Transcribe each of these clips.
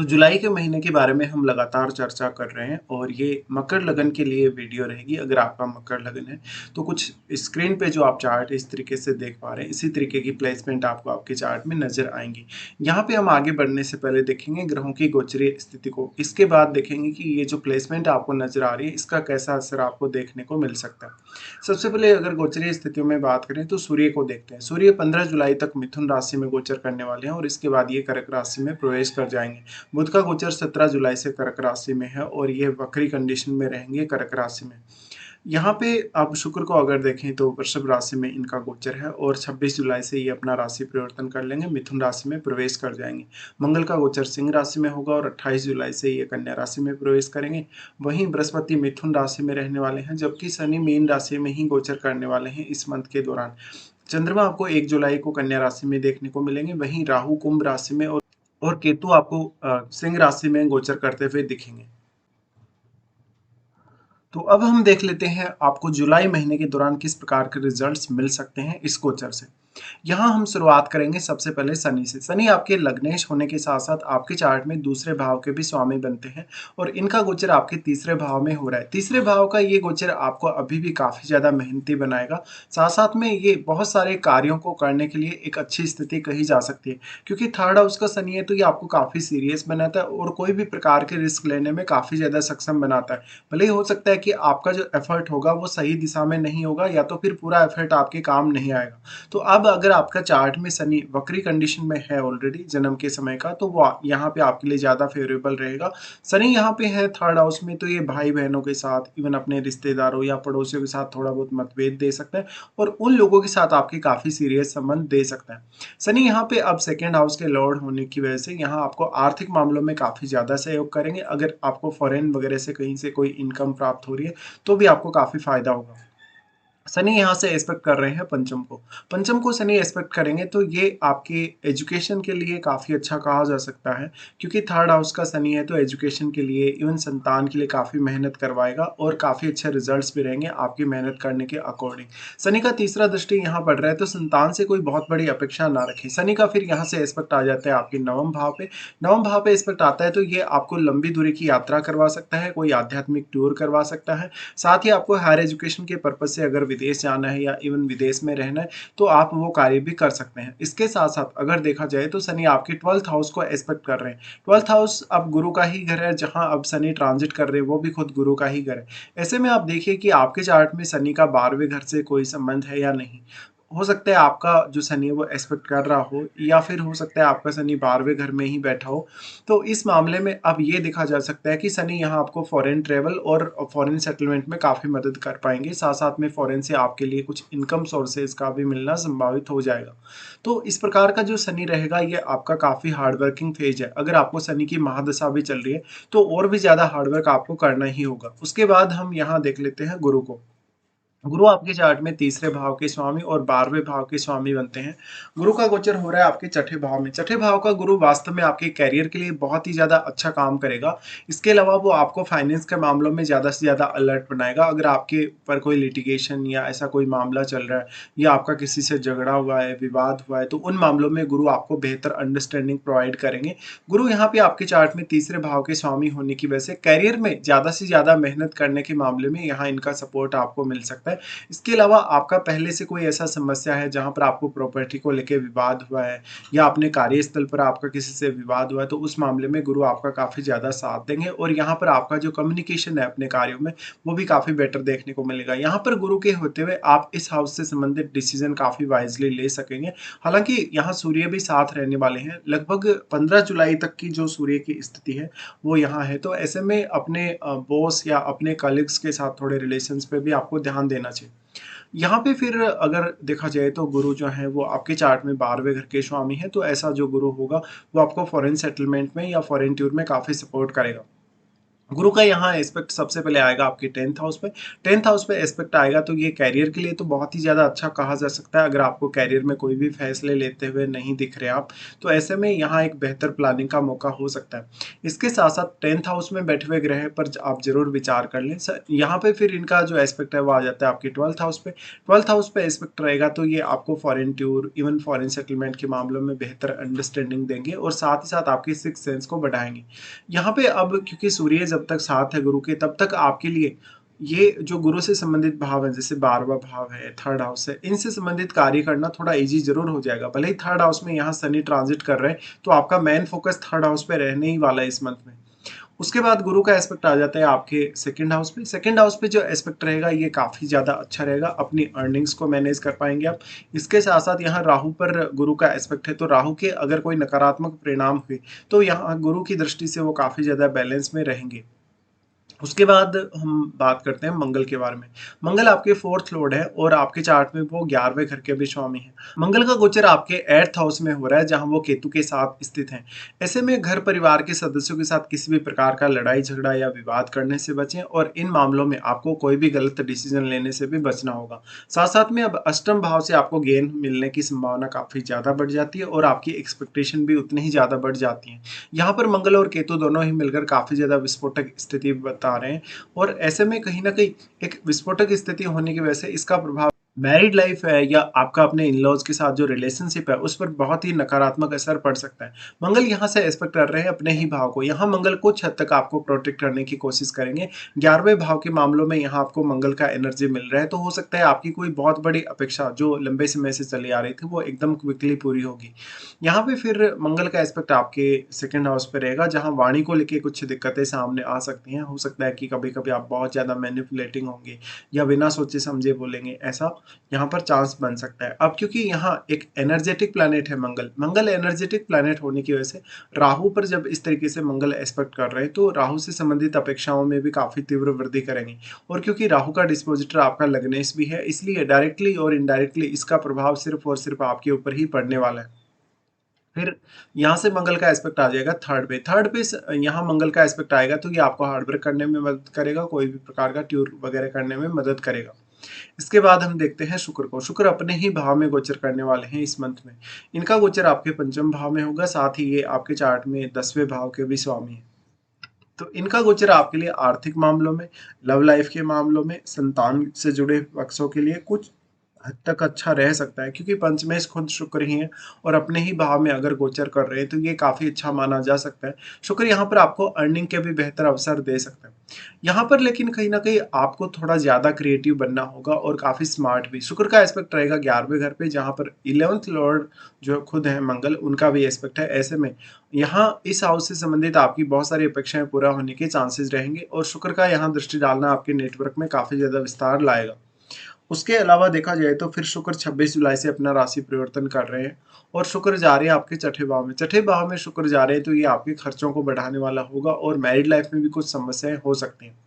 तो जुलाई के महीने के बारे में हम लगातार चर्चा कर रहे हैं और ये मकर लगन के लिए वीडियो रहेगी। अगर आपका मकर लगन है तो कुछ स्क्रीन पे जो आप चार्ट इस तरीके से देख पा रहे हैं, इसी तरीके की प्लेसमेंट आपको आपके चार्ट में नजर आएंगी। यहाँ पे हम आगे बढ़ने से पहले देखेंगे ग्रहों की गोचरीय स्थिति को। इसके बाद देखेंगे कि ये जो प्लेसमेंट आपको नजर आ रही है इसका कैसा असर आपको देखने को मिल सकता है। सबसे पहले अगर गोचरीय स्थितियों में बात करें तो सूर्य को देखते हैं। सूर्य 15 जुलाई तक मिथुन राशि में गोचर करने वाले हैं और इसके बाद ये कर्क राशि में प्रवेश कर जाएंगे। बुध का गोचर 17 जुलाई से कर्क राशि में है और ये वक्री कंडीशन में रहेंगे कर्क राशि में। यहाँ पे आप शुक्र को अगर देखें तो वृषभ राशि में इनका गोचर है और 26 जुलाई से ये अपना राशि परिवर्तन कर लेंगे, मिथुन राशि में प्रवेश कर जाएंगे। मंगल का गोचर सिंह राशि में होगा और 28 जुलाई से ये कन्या राशि में प्रवेश करेंगे। वहीं बृहस्पति मिथुन राशि में रहने वाले हैं, जबकि शनि मीन राशि में ही गोचर करने वाले हैं इस मंथ के दौरान। चंद्रमा आपको 1 जुलाई को कन्या राशि में देखने को मिलेंगे, वहीं राहु कुंभ राशि में और केतु आपको सिंह राशि में गोचर करते हुए दिखेंगे। तो अब हम देख लेते हैं आपको जुलाई महीने के दौरान किस प्रकार के रिजल्ट्स मिल सकते हैं इस गोचर से। यहाँ हम शुरुआत करेंगे सबसे पहले शनि से। शनि आपके लग्नेश होने के साथ साथ आपके चार्ट में दूसरे भाव के भी स्वामी बनते हैं और इनका गोचर आपके तीसरे भाव में हो रहा है। तीसरे भाव का ये गोचर आपको अभी भी काफी ज्यादा मेहनती बनाएगा। साथ साथ में ये बहुत सारे कार्यों को करने के लिए एक अच्छी स्थिति कही जा सकती है, क्योंकि थर्ड हाउस का शनि है तो ये आपको काफी सीरियस बनाता है और कोई भी प्रकार के रिस्क लेने में काफी ज्यादा सक्षम बनाता है। भले ही हो सकता है कि आपका जो एफर्ट होगा वो सही दिशा में नहीं होगा या तो फिर पूरा एफर्ट आपके काम नहीं आएगा। तो अब अगर आपका चार्ट में शनि वक्री कंडीशन में है ऑलरेडी जन्म के समय का, तो वो यहाँ पे आपके लिए ज्यादा फेवरेबल रहेगा। शनि यहाँ पे है थर्ड हाउस में, तो ये भाई बहनों के साथ, इवन अपने रिश्तेदारों या पड़ोसियों के साथ थोड़ा बहुत मतभेद दे सकता है और उन लोगों के साथ आपके काफी सीरियस संबंध दे सकता है। शनि यहाँ पे अब सेकेंड हाउस के लॉर्ड होने की वजह से यहाँ आपको आर्थिक मामलों में काफी ज्यादा सहयोग करेंगे। अगर आपको फॉरेन वगैरह से कहीं से कोई इनकम प्राप्त हो रही है तो भी आपको काफी फायदा होगा। शनि यहाँ से एक्सपेक्ट कर रहे हैं पंचम को। पंचम को शनि एक्सपेक्ट करेंगे तो ये आपके एजुकेशन के लिए काफ़ी अच्छा कहा जा सकता है, क्योंकि थर्ड हाउस का शनि है तो एजुकेशन के लिए, इवन संतान के लिए काफ़ी मेहनत करवाएगा और काफ़ी अच्छे रिजल्ट्स भी रहेंगे आपकी मेहनत करने के अकॉर्डिंग। शनि का तीसरा दृष्टि यहाँ पड़ रहा है तो संतान से कोई बहुत बड़ी अपेक्षा ना रखें। शनि का फिर यहाँ से एक्सपेक्ट आ जाता है आपके नवम भाव पे। नवम भाव पे एक्सपेक्ट आता है तो ये आपको लंबी दूरी की यात्रा करवा सकता है, कोई आध्यात्मिक टूर करवा सकता है। साथ ही आपको हायर एजुकेशन के पर्पज से अगर विदेश जाना है या इवन विदेश में रहना है तो आप वो कार्य भी कर सकते हैं। इसके साथ साथ अगर देखा जाए तो शनि आपके 12th हाउस को एस्पेक्ट कर रहे हैं। 12th हाउस अब गुरु का ही घर है, जहां अब शनि ट्रांजिट कर रहे हैं वो भी खुद गुरु का ही घर है। ऐसे में आप देखिए कि आपके चार्ट में शनि का 12वें घर से कोई संबंध है या नहीं। हो सकता है आपका जो शनि है वो एक्सपेक्ट कर रहा हो, या फिर हो सकता है आपका शनि 12वें घर में ही बैठा हो। तो इस मामले में अब ये देखा जा सकता है कि शनि यहाँ आपको फॉरेन ट्रेवल और फॉरेन सेटलमेंट में काफ़ी मदद कर पाएंगे। साथ साथ में फॉरेन से आपके लिए कुछ इनकम सोर्सेज का भी मिलना संभावित हो जाएगा। तो इस प्रकार का जो शनि रहेगा ये आपका काफ़ी हार्डवर्किंग फेज है। अगर आपको शनि की महादशा भी चल रही है तो और भी ज़्यादा हार्डवर्क आपको करना ही होगा। उसके बाद हम यहाँ देख लेते हैं गुरु को। गुरु आपके चार्ट में तीसरे भाव के स्वामी और 12वें भाव के स्वामी बनते हैं। गुरु का गोचर हो रहा है आपके छठे भाव में। छठे भाव का गुरु वास्तव में आपके कैरियर के लिए बहुत ही ज्यादा अच्छा काम करेगा। इसके अलावा वो आपको फाइनेंस के मामलों में ज्यादा से ज्यादा अलर्ट बनाएगा। अगर आपके ऊपर कोई लिटिगेशन या ऐसा कोई मामला चल रहा है या आपका किसी से झगड़ा हुआ है, विवाद हुआ है, तो उन मामलों में गुरु आपको बेहतर अंडरस्टैंडिंग प्रोवाइड करेंगे। गुरु यहाँ पे आपके चार्ट में तीसरे भाव के स्वामी होने की वजह से कैरियर में ज्यादा से ज्यादा मेहनत करने के मामले में यहाँ इनका सपोर्ट आपको मिल सकता है। इसके अलावा आपका पहले से कोई ऐसा समस्या है जहां पर आपको प्रॉपर्टी को लेकर विवाद हुआ है या अपने कार्यस्थल पर आपका किसी से विवाद हुआ है, तो उस मामले में गुरु आपका काफी ज्यादा साथ देंगे और यहाँ पर आपका जो कम्युनिकेशन है अपने कार्यों में वो भी काफी बेटर देखने को मिलेगा। यहाँ पर गुरु के होते हुए आप इस हाउस से संबंधित डिसीजन काफी वाइजली ले सकेंगे। हालांकि यहाँ सूर्य भी साथ रहने वाले हैं। लगभग 15 जुलाई तक की जो सूर्य की स्थिति है वो यहाँ है, तो ऐसे में अपने बॉस या अपने कलीग्स के साथ थोड़े रिलेशंस पे भी आपको ध्यान देना चाहिए। यहाँ पे फिर अगर देखा जाए तो गुरु जो है वो आपके चार्ट में 12वें घर के स्वामी है, तो ऐसा जो गुरु होगा वो आपको फॉरेन सेटलमेंट में या फॉरेन टूर में काफी सपोर्ट करेगा। गुरु का यहाँ एस्पेक्ट सबसे पहले आएगा आपके 10th हाउस पे। 10th हाउस पे एस्पेक्ट आएगा तो ये करियर के लिए तो बहुत ही ज़्यादा अच्छा कहा जा सकता है। अगर आपको करियर में कोई भी फैसले लेते हुए नहीं दिख रहे आप, तो ऐसे में यहाँ एक बेहतर प्लानिंग का मौका हो सकता है। इसके साथ-साथ 10th हाउस में बैठे हुए ग्रह पर आप ज़रूर विचार कर लें। यहाँ पे फिर इनका जो एस्पेक्ट है वो आ जाता है आपके 12th हाउस पे। 12th हाउस पे एस्पेक्ट रहेगा तो ये आपको foreign tour, even foreign settlement के मामलों में बेहतर अंडरस्टैंडिंग देंगे और साथ ही साथ आपकी सिक्स्थ सेंस को बढ़ाएँगे। यहाँ पे अब क्योंकि सूर्य जब तक साथ है गुरु के, तब तक आपके लिए ये जो गुरु से संबंधित भाव है, जैसे 12वां भाव है, 3rd हाउस है, इनसे संबंधित कार्य करना थोड़ा ईज़ी ज़रूर हो जाएगा। भले ही 3rd हाउस में यहाँ शनि ट्रांज़िट कर रहे हैं, तो आपका मेन फ़ोकस 3rd हाउस पे रहने ही वाला है इस मंथ में। उसके बाद गुरु का एस्पेक्ट आ जाता है आपके 2nd हाउस पे। 2nd हाउस पे जो एस्पेक्ट रहेगा ये काफ़ी ज़्यादा अच्छा रहेगा, अपनी अर्निंग्स को मैनेज कर पाएँगे आप। इसके साथ-साथ यहाँ राहु पर गुरु का एस्पेक्ट है, तो राहु के अगर कोई नकारात्मक परिणाम हुए, तो यहाँ गुरु की दृष्टि से वो काफ़ी ज़्यादा बैलेंस में रहेंगे। उसके बाद हम बात करते हैं मंगल के बारे में। मंगल आपके 4th लॉर्ड है और आपके चार्ट में वो 11वें घर के भी स्वामी हैं। मंगल का गोचर आपके 8th हाउस में हो रहा है, जहाँ वो केतु के साथ स्थित हैं। ऐसे में घर परिवार के सदस्यों के साथ किसी भी प्रकार का लड़ाई झगड़ा या विवाद करने से बचें और इन मामलों में आपको कोई भी गलत डिसीजन लेने से भी बचना होगा। साथ-साथ में अब अष्टम भाव से आपको गेन मिलने की संभावना काफ़ी ज़्यादा बढ़ जाती है और आपकी एक्सपेक्टेशन भी उतनी ही ज़्यादा बढ़ जाती है। यहाँ पर मंगल और केतु दोनों ही मिलकर काफ़ी ज़्यादा विस्फोटक स्थिति बता रहे हैं और ऐसे में कहीं न कहीं एक विस्फोटक स्थिति होने की वजह से इसका प्रभाव मैरिड लाइफ है या आपका अपने इन-लॉज़ के साथ जो रिलेशनशिप है, उस पर बहुत ही नकारात्मक असर पड़ सकता है। मंगल यहाँ से एस्पेक्ट कर रहे हैं अपने ही भाव को। यहाँ मंगल कुछ हद तक आपको प्रोटेक्ट करने की कोशिश करेंगे। 11वें भाव के मामलों में यहाँ आपको मंगल का एनर्जी मिल रहा है, तो हो सकता है आपकी कोई बहुत बड़ी अपेक्षा जो लंबे समय से चली आ रही थी, वो एकदम क्विकली पूरी होगी। यहाँ पे फिर मंगल का एस्पेक्ट आपके 2nd हाउस पे रहेगा, जहाँ वाणी को लेके कुछ दिक्कतें सामने आ सकती हैं। हो सकता है कि कभी-कभी आप बहुत ज़्यादा मैनिपुलेटिंग होंगे या बिना सोचे-समझे बोलेंगे, ऐसा यहाँ पर चांस बन सकता है। अब क्योंकि यहाँ एक एनर्जेटिक प्लैनेट है मंगल, मंगल एनर्जेटिक प्लैनेट होने की वजह से राहु पर जब इस तरीके से मंगल एस्पेक्ट कर रहे हैं, तो राहु से संबंधित अपेक्षाओं में भी काफ़ी तीव्र वृद्धि करेंगे और क्योंकि राहु का डिस्पोजिटर आपका लग्नेश भी है, इसलिए डायरेक्टली और इनडायरेक्टली इसका प्रभाव सिर्फ़ और सिर्फ़ आपके ऊपर ही पड़ने वाला है। फिर यहाँ से मंगल का एस्पेक्ट आ जाएगा 3rd पे। 3rd पे यहाँ मंगल का एस्पेक्ट आएगा तो ये आपको हार्ड वर्क करने में मदद करेगा, कोई भी प्रकार का टूर वगैरह करने में मदद करेगा। इसके बाद हम देखते हैं शुक्र को। शुक्र अपने ही भाव में गोचर करने वाले हैं इस मंथ में। इनका गोचर आपके 5म भाव में होगा, साथ ही ये आपके चार्ट में 10वें भाव के भी स्वामी हैं। तो इनका गोचर आपके लिए आर्थिक मामलों में, लव लाइफ के मामलों में, संतान से जुड़े पक्षों के लिए कुछ हद तक अच्छा रह सकता है, क्योंकि पंचमेश खुद शुक्र ही है और अपने ही भाव में अगर गोचर कर रहे हैं तो ये काफ़ी अच्छा माना जा सकता है। शुक्र यहाँ पर आपको अर्निंग के भी बेहतर अवसर दे सकता है। यहाँ पर लेकिन कहीं न कहीं आपको थोड़ा ज़्यादा क्रिएटिव बनना होगा और काफ़ी स्मार्ट भी। शुक्र का एस्पेक्ट रहेगा 11वें घर पे, जहाँ पर 11th लॉर्ड जो खुद हैं मंगल, उनका भी एस्पेक्ट है। ऐसे में यहाँ इस हाउस से संबंधित आपकी बहुत सारी अपेक्षाएँ पूरा होने के चांसेस रहेंगे और शुक्र का यहाँ दृष्टि डालना आपके नेटवर्क में काफ़ी ज़्यादा विस्तार लाएगा। उसके अलावा देखा जाए तो फिर शुक्र 26 जुलाई से अपना राशि परिवर्तन कर रहे हैं और शुक्र जा रहे हैं आपके छठे भाव में। छठे भाव में शुक्र जा रहे हैं तो ये आपके खर्चों को बढ़ाने वाला होगा और मैरिड लाइफ में भी कुछ समस्याएं हो सकती हैं।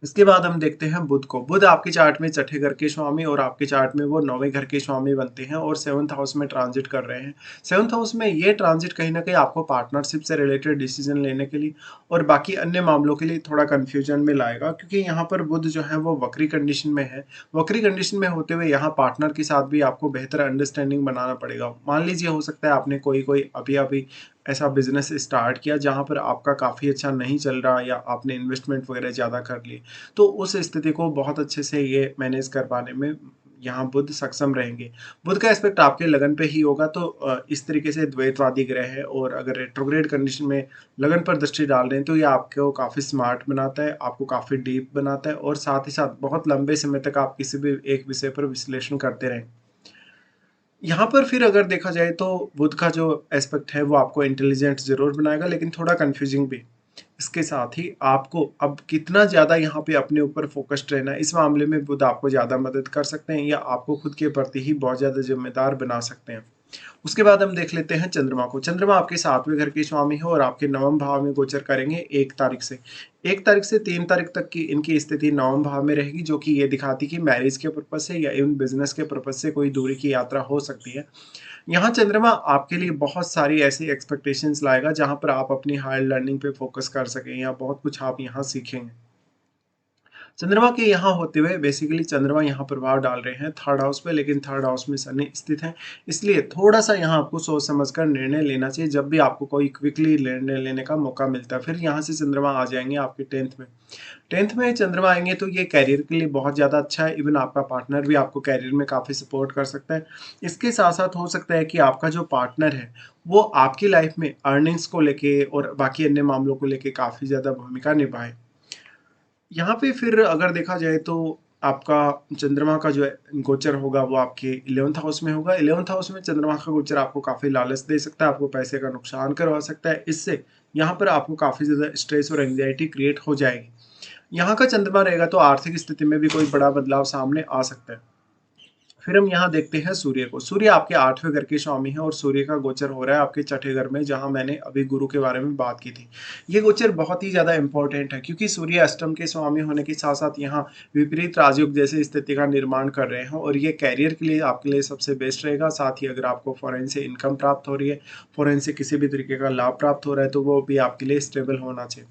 इसके बाद हम देखते हैं बुध को। बुध आपके चार्ट में छठे घर के स्वामी और आपके चार्ट में वो 9वें घर के स्वामी बनते हैं और 7th हाउस में ट्रांजिट कर रहे हैं। 7th हाउस में ये ट्रांजिट कहीं न कहीं आपको पार्टनरशिप से रिलेटेड डिसीजन लेने के लिए और बाकी अन्य मामलों के लिए थोड़ा कन्फ्यूजन में लाएगा, क्योंकि यहाँ पर बुध जो है वो वक्री कंडीशन में है। वक्री कंडीशन में होते हुए यहाँ पार्टनर के साथ भी आपको बेहतर अंडरस्टैंडिंग बनाना पड़ेगा। मान लीजिए हो सकता है आपने कोई अभी-अभी ऐसा बिज़नेस स्टार्ट किया जहाँ पर आपका काफ़ी अच्छा नहीं चल रहा या आपने इन्वेस्टमेंट वगैरह ज़्यादा कर ली। तो उस स्थिति को बहुत अच्छे से ये मैनेज कर पाने में यहाँ बुध सक्षम रहेंगे। बुध का एस्पेक्ट आपके लगन पे ही होगा, तो इस तरीके से द्वैतवादी ग्रह है और अगर रेट्रोग्रेड कंडीशन में लगन पर दृष्टि डाल रहे हैं तो ये आपको काफ़ी स्मार्ट बनाता है, आपको काफ़ी डीप बनाता है और साथ ही साथ बहुत लंबे समय तक आप किसी भी एक विषय पर विश्लेषण करते रहें। यहाँ पर फिर अगर देखा जाए तो बुध का जो एस्पेक्ट है वो आपको इंटेलिजेंट ज़रूर बनाएगा, लेकिन थोड़ा कन्फ्यूजिंग भी। इसके साथ ही आपको अब कितना ज़्यादा यहाँ पे अपने ऊपर फ़ोकस्ड रहना है, इस मामले में बुध आपको ज़्यादा मदद कर सकते हैं या आपको खुद के प्रति ही बहुत ज़्यादा ज़िम्मेदार बना सकते हैं। उसके बाद हम देख लेते हैं चंद्रमा को। चंद्रमा आपके 7वें घर के स्वामी है और आपके 9वें भाव में गोचर करेंगे 1 तारीख से। 1 तारीख से 3 तारीख तक की इनकी स्थिति 9वें भाव में रहेगी, जो कि ये दिखाती है कि मैरिज के पर्पज़ से या इवन बिज़नेस के पर्पज़ से कोई दूरी की यात्रा हो सकती है। यहाँ चंद्रमा आपके लिए बहुत सारी ऐसी एक्सपेक्टेशंस लाएगा जहाँ पर आप अपनी हायर लर्निंग पे फोकस कर सकें या बहुत कुछ आप यहाँ सीखेंगे। चंद्रमा के यहाँ होते हुए बेसिकली चंद्रमा यहाँ प्रभाव डाल रहे हैं थर्ड हाउस पे, लेकिन थर्ड हाउस में शनि स्थित है, इसलिए थोड़ा सा यहाँ आपको सोच समझकर निर्णय लेना चाहिए जब भी आपको कोई क्विकली निर्णय लेने का मौका मिलता है। फिर यहाँ से चंद्रमा आ जाएंगे आपके 10th में। 10th में चंद्रमा आएंगे तो ये कैरियर के लिए बहुत ज़्यादा अच्छा है, इवन आपका पार्टनर भी आपको कैरियर में काफ़ी सपोर्ट कर सकता है। इसके साथ साथ हो सकता है कि आपका जो पार्टनर है वो आपकी लाइफ में अर्निंग्स को लेके और बाकी अन्य मामलों को लेके काफ़ी ज़्यादा भूमिका निभाए। यहाँ पे फिर अगर देखा जाए तो आपका चंद्रमा का जो है गोचर होगा वो आपके 11th हाउस में होगा। 11th हाउस में चंद्रमा का गोचर आपको काफ़ी लालच दे सकता है, आपको पैसे का नुकसान करवा सकता है। इससे यहाँ पर आपको काफ़ी ज़्यादा स्ट्रेस और एंग्जायटी क्रिएट हो जाएगी। यहाँ का चंद्रमा रहेगा तो आर्थिक स्थिति में भी कोई बड़ा बदलाव सामने आ सकता है। फिर हम यहाँ देखते हैं सूर्य को। सूर्य आपके 8वें घर के स्वामी है और सूर्य का गोचर हो रहा है आपके 6ठे घर में, जहाँ मैंने अभी गुरु के बारे में बात की थी। ये गोचर बहुत ही ज़्यादा इंपॉर्टेंट है क्योंकि सूर्य अष्टम के स्वामी होने के साथ साथ यहाँ विपरीत राजयोग जैसी स्थिति का निर्माण कर रहे हैं और ये कैरियर के लिए आपके लिए सबसे बेस्ट रहेगा। साथ ही अगर आपको फॉरेन से इनकम प्राप्त हो रही है, फॉरेन से किसी भी तरीके का लाभ प्राप्त हो रहा है, तो वो भी आपके लिए स्टेबल होना चाहिए।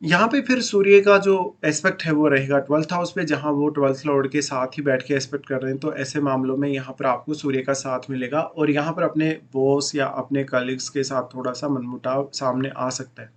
यहाँ पे फिर सूर्य का जो एस्पेक्ट है वो रहेगा 12th हाउस पे, जहाँ वो 12th लॉर्ड के साथ ही बैठ के एस्पेक्ट कर रहे हैं। तो ऐसे मामलों में यहाँ पर आपको सूर्य का साथ मिलेगा और यहाँ पर अपने बॉस या अपने कलीग्स के साथ थोड़ा सा मनमुटाव सामने आ सकता है।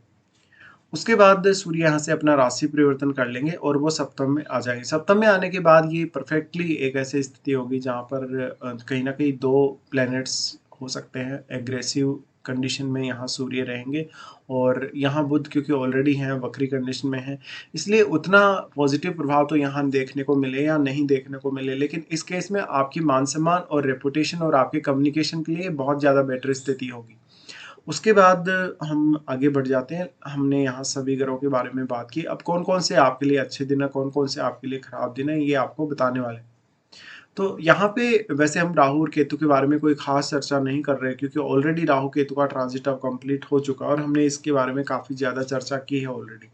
उसके बाद सूर्य यहाँ से अपना राशि परिवर्तन कर लेंगे और वो सप्तम में आ जाएंगे। सप्तम में आने के बाद ये परफेक्टली एक ऐसी स्थिति होगी जहाँ पर कहीं ना कहीं दो प्लैनेट्स हो सकते हैं एग्रेसिव कंडीशन में, यहाँ सूर्य रहेंगे और यहाँ बुध क्योंकि ऑलरेडी हैं वक्री कंडीशन में है, इसलिए उतना पॉजिटिव प्रभाव तो यहाँ देखने को मिले या नहीं देखने को मिले, लेकिन इस केस में आपकी मान सम्मान और रेपुटेशन और आपके कम्युनिकेशन के लिए बहुत ज़्यादा बेटर स्थिति होगी। उसके बाद हम आगे बढ़ जाते हैं। हमने यहाँ सभी ग्रहों के बारे में बात की। अब कौन-कौन से आपके लिए अच्छे दिन है, कौन-कौन से आपके लिए खराब दिन है, ये आपको बताने वाले हैं। तो यहाँ पे वैसे हम राहु और केतु के बारे में कोई खास चर्चा नहीं कर रहे क्योंकि ऑलरेडी राहु केतु का ट्रांजिट अब कंप्लीट हो चुका है और हमने इसके बारे में काफ़ी ज़्यादा चर्चा की है ऑलरेडी।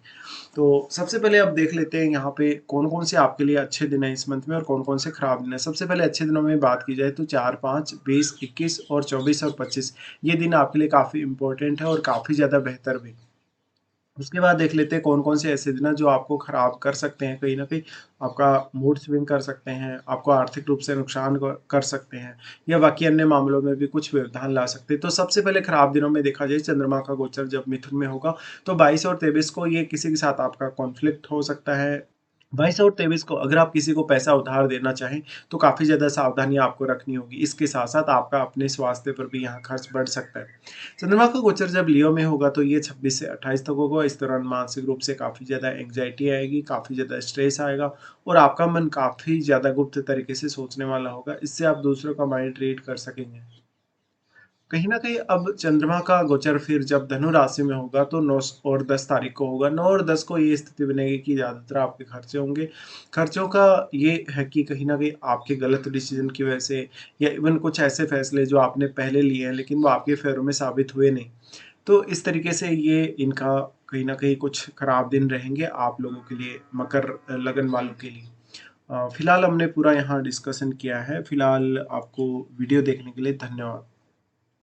तो सबसे पहले अब देख लेते हैं यहाँ पे कौन-कौन से आपके लिए अच्छे दिन हैं इस मंथ में और कौन-कौन से खराब दिन हैं। सबसे पहले अच्छे दिनों में बात की जाए तो 4, 5, 20, 21 और 24 और 25 ये दिन आपके लिए काफ़ी इम्पोर्टेंट है और काफ़ी ज़्यादा बेहतर भी। उसके बाद देख लेते हैं कौन-कौन से ऐसे दिन हैं जो आपको खराब कर सकते हैं, कहीं न कहीं आपका मूड स्विंग कर सकते हैं, आपको आर्थिक रूप से नुकसान कर सकते हैं या बाकी अन्य मामलों में भी कुछ व्यवधान ला सकते हैं। तो सबसे पहले खराब दिनों में देखा जाए चंद्रमा का गोचर जब मिथुन में होगा तो 22 और 23 को ये किसी के साथ आपका कॉन्फ्लिक्ट हो सकता है। 22 और 23 को अगर आप किसी को पैसा उधार देना चाहें, तो काफ़ी ज़्यादा सावधानियाँ आपको रखनी होगी। इसके साथ-साथ आपका अपने स्वास्थ्य पर भी यहाँ खर्च बढ़ सकता है। चंद्रमा का गोचर जब लियो में होगा तो ये 26 से 28 तक होगा। इस दौरान मानसिक रूप से काफ़ी ज़्यादा एंग्जायटी आएगी, काफ़ी ज़्यादा स्ट्रेस आएगा और आपका मन काफ़ी ज़्यादा गुप्त तरीके से सोचने वाला होगा। इससे आप दूसरों का माइंड रीड कर सकेंगे। कहीं न कहीं अब चंद्रमा का गोचर फिर जब धनु राशि में होगा तो 9 और 10 तारीख को होगा। 9 और 10 को ये स्थिति बनेगी कि ज़्यादातर आपके खर्चे होंगे। खर्चों का ये है कि कहीं न कहीं आपके गलत डिसीज़न की वजह से या इवन कुछ ऐसे फैसले जो आपने पहले लिए हैं लेकिन वो आपके फ़ेवर में साबित हुए नहीं। तो इस तरीके से ये इनका कहीं न कहीं कुछ खराब दिन रहेंगे आप लोगों के लिए, मकर लगन वालों के लिए। फिलहाल हमने पूरा यहाँ डिस्कशन किया है। फिलहाल आपको वीडियो देखने के लिए धन्यवाद।